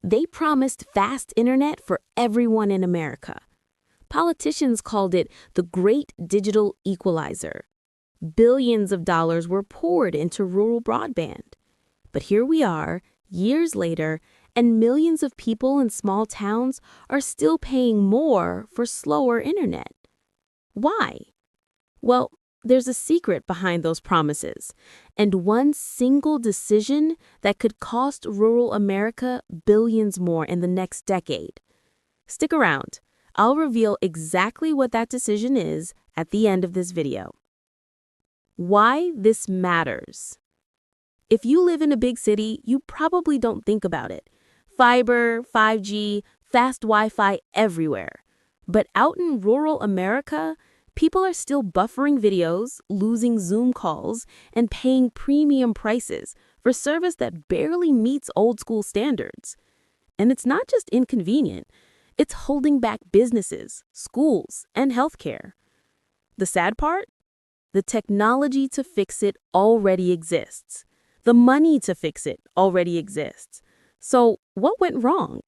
They promised fast internet for everyone in America. Politicians called it the Great Digital Equalizer. Billions of dollars were poured into rural broadband. But here we are, years later, and millions of people in small towns are still paying more for slower internet. Why? Well, there's a secret behind those promises, and one single decision that could cost rural America billions more in the next decade. Stick around. I'll reveal exactly what that decision is at the end of this video. Why this matters. If you live in a big city, you probably don't think about it. Fiber, 5G, fast Wi-Fi everywhere. But out in rural America, people are still buffering videos, losing Zoom calls, and paying premium prices for service that barely meets old-school standards. And it's not just inconvenient, it's holding back businesses, schools, and healthcare. The sad part? The technology to fix it already exists. The money to fix it already exists. So what went wrong?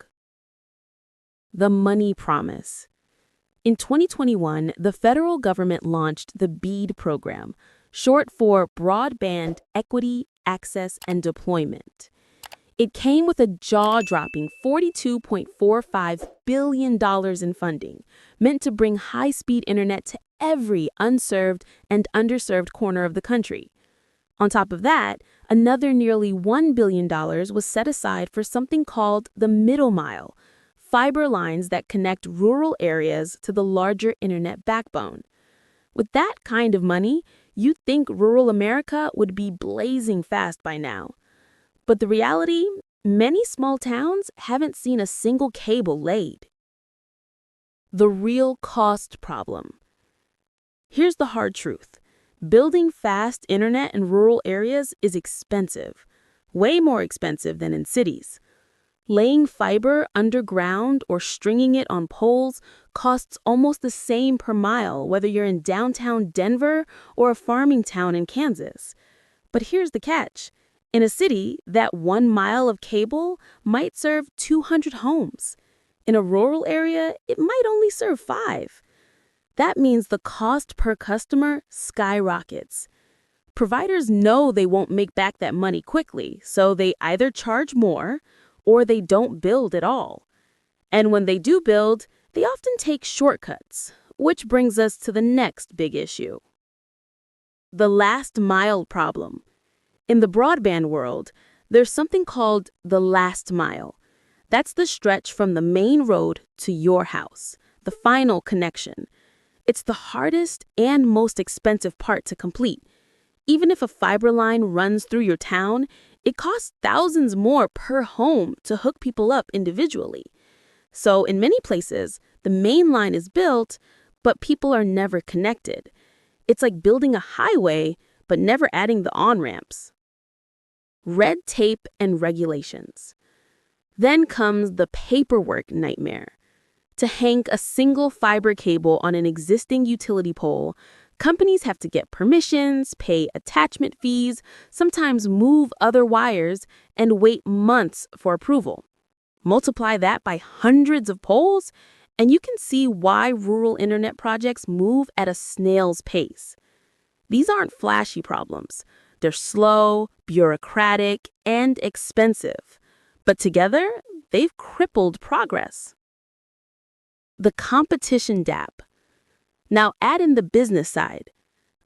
The money promise. In 2021, the federal government launched the BEAD program, short for Broadband Equity, Access, and Deployment. It came with a jaw-dropping $42.45 billion in funding, meant to bring high-speed internet to every unserved and underserved corner of the country. On top of that, another nearly $1 billion was set aside for something called the middle mile, fiber lines that connect rural areas to the larger internet backbone. With that kind of money, you'd think rural America would be blazing fast by now. But the reality, many small towns haven't seen a single cable laid. The real cost problem. Here's the hard truth. Building fast internet in rural areas is expensive, way more expensive than in cities. Laying fiber underground or stringing it on poles costs almost the same per mile whether you're in downtown Denver or a farming town in Kansas. But here's the catch. In a city, that 1 mile of cable might serve 200 homes. In a rural area, it might only serve 5. That means the cost per customer skyrockets. Providers know they won't make back that money quickly, so they either charge more or they don't build at all. And when they do build, they often take shortcuts, which brings us to the next big issue. The last mile problem. In the broadband world, there's something called the last mile. That's the stretch from the main road to your house, the final connection. It's the hardest and most expensive part to complete. Even if a fiber line runs through your town, it costs thousands more per home to hook people up individually. So in many places, the main line is built, but people are never connected. It's like building a highway, but never adding the on-ramps. Red tape and regulations. Then comes the paperwork nightmare. To hang a single fiber cable on an existing utility pole, companies have to get permissions, pay attachment fees, sometimes move other wires, and wait months for approval. Multiply that by hundreds of poles, and you can see why rural internet projects move at a snail's pace. These aren't flashy problems. They're slow, bureaucratic, and expensive. But together, they've crippled progress. The competition gap. Now add in the business side.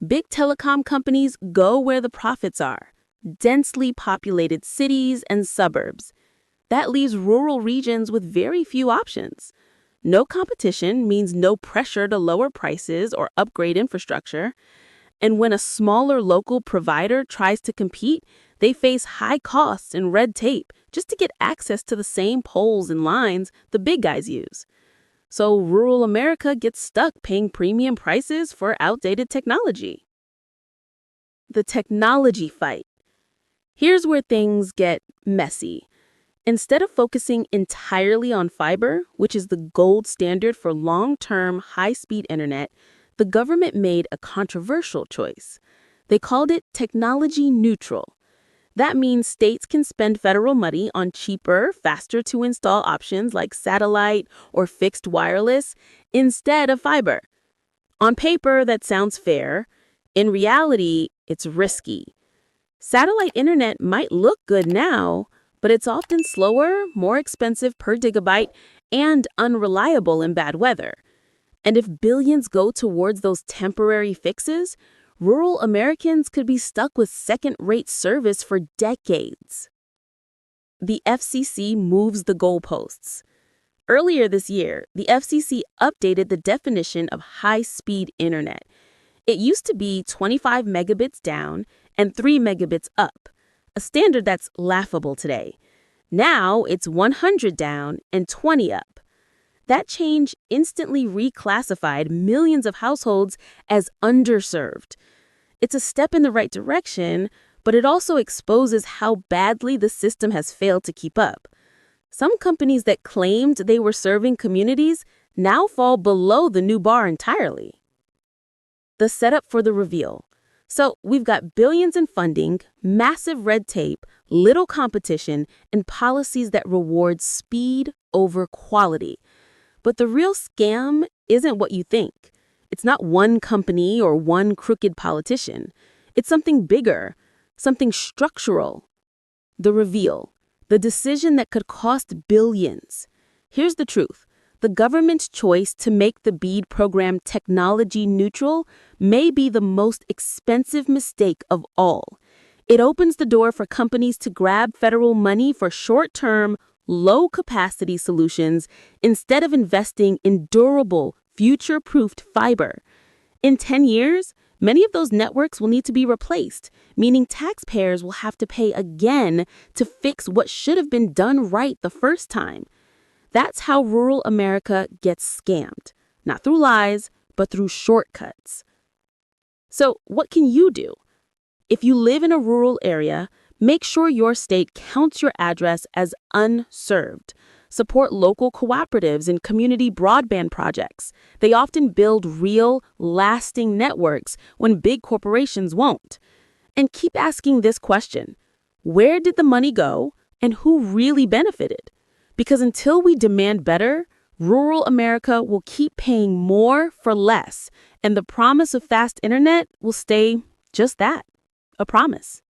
Big telecom companies go where the profits are, densely populated cities and suburbs. That leaves rural regions with very few options. No competition means no pressure to lower prices or upgrade infrastructure. And when a smaller local provider tries to compete, they face high costs and red tape just to get access to the same poles and lines the big guys use. So rural America gets stuck paying premium prices for outdated technology. The technology fight. Here's where things get messy. Instead of focusing entirely on fiber, which is the gold standard for long-term high-speed internet, the government made a controversial choice. They called it technology neutral. That means states can spend federal money on cheaper, faster to install options like satellite or fixed wireless instead of fiber. On paper, that sounds fair. In reality, it's risky. Satellite internet might look good now, but it's often slower, more expensive per gigabyte, and unreliable in bad weather. And if billions go towards those temporary fixes, rural Americans could be stuck with second-rate service for decades. The FCC moves the goalposts. Earlier this year, the FCC updated the definition of high-speed internet. It used to be 25 megabits down and 3 megabits up, a standard that's laughable today. Now it's 100 down and 20 up. That change instantly reclassified millions of households as underserved. It's a step in the right direction, but it also exposes how badly the system has failed to keep up. Some companies that claimed they were serving communities now fall below the new bar entirely. The setup for the reveal. So we've got billions in funding, massive red tape, little competition, and policies that reward speed over quality. But the real scam isn't what you think. It's not one company or one crooked politician. It's something bigger, something structural. The reveal, the decision that could cost billions. Here's the truth. The government's choice to make the BEAD program technology neutral may be the most expensive mistake of all. It opens the door for companies to grab federal money for short-term, low-capacity solutions instead of investing in durable, future-proofed fiber. In 10 years, many of those networks will need to be replaced, meaning taxpayers will have to pay again to fix what should have been done right the first time. That's how rural America gets scammed, not through lies, but through shortcuts. So what can you do? If you live in a rural area, make sure your state counts your address as unserved. Support local cooperatives and community broadband projects. They often build real, lasting networks when big corporations won't. And keep asking this question: where did the money go and who really benefited? Because until we demand better, rural America will keep paying more for less, and the promise of fast internet will stay just that, a promise.